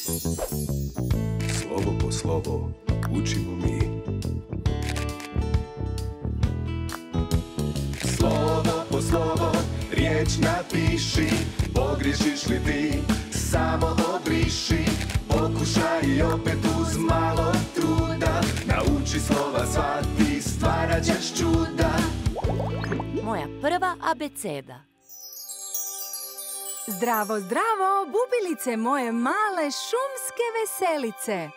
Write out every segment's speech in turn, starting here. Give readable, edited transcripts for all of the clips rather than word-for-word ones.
Slovo po slovo učimo mi. Slovo po slovo riječ napiši. Pogriješiš li ti, samo obriši. Pokušaj i opet uz malo truda. Nauči slova sva, ti stvarat ćeš čuda. Moja prva abeceda. Zdravo, zdravo, bubilice moje male šumske veselice.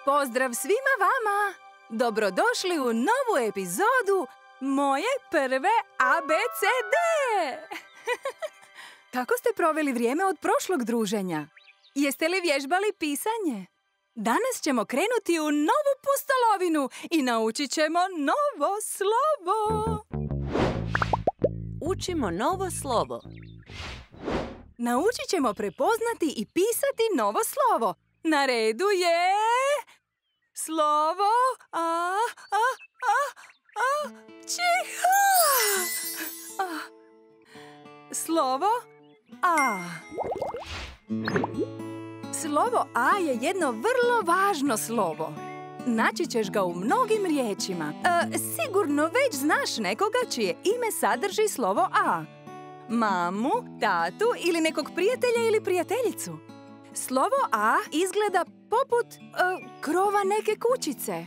Pozdrav svima vama! Dobrodošli u novu epizodu moje prve abecede! Kako ste proveli vrijeme od prošlog druženja? Jeste li vježbali pisanje? Danas ćemo krenuti u novu pustolovinu i naučit ćemo novo slovo. Učimo novo slovo. Naučit ćemo prepoznati i pisati novo slovo. Na redu je... slovo čiha. Slovo A. Slovo A je jedno vrlo važno slovo. Naći ćeš ga u mnogim riječima. Sigurno već znaš nekoga čije ime sadrži slovo A. Mamu, tatu ili nekog prijatelja ili prijateljicu. Slovo A izgleda poput krova neke kućice.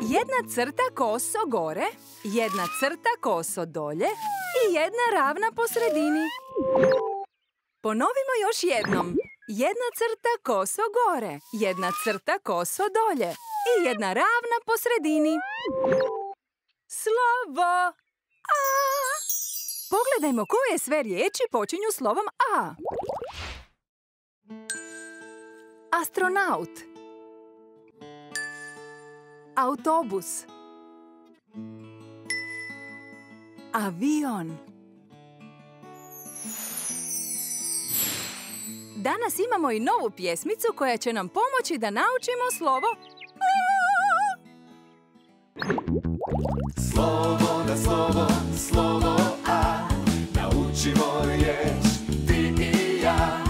Jedna crta koso gore, jedna crta koso dolje i jedna ravna po sredini. Ponovimo još jednom. Jedna crta koso gore, jedna crta koso dolje i jedna ravna po sredini. Slovo A. Pogledajmo koje sve riječi počinju slovom A. Astronaut, autobus, avion. Danas imamo i novu pjesmicu koja će nam pomoći da naučimo slovo A. Slovo na slovo, slovo A. Naučimo riječ ti i ja.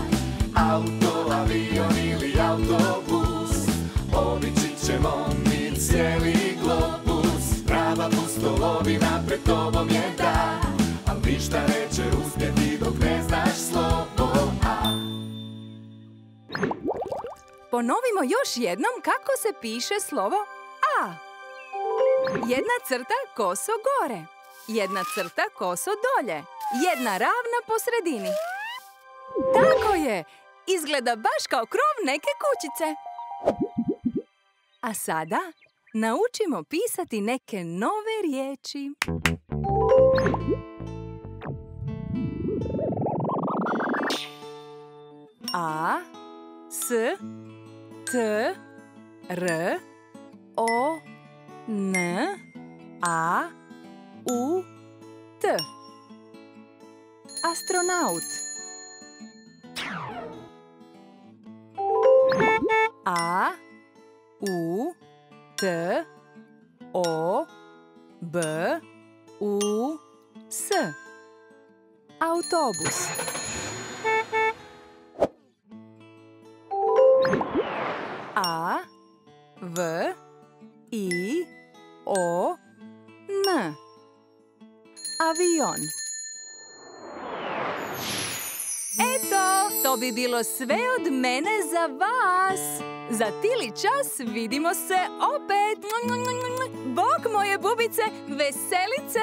Auto, avion ili autobus. Obići ćemo mi cijeli globus. Prava pustolovina pred tobom je da. Al ništa neće uspjeti dok ne znaš slovo A. Ponovimo još jednom kako se piše slovo A. Jedna crta koso gore, jedna crta koso dolje, jedna ravna po sredini. Tako je! Izgleda baš kao krov neke kućice. A sada naučimo pisati neke nove riječi. A, S, T, R, O, N, A, U, T. Astronaut. A, U, T, O, B, U, S. Autobus. A, V, I, O, N. Avion. Eto, to bi bilo sve od mene za vas. Za tili čas vidimo se opet. Bok moje bubice, veselice!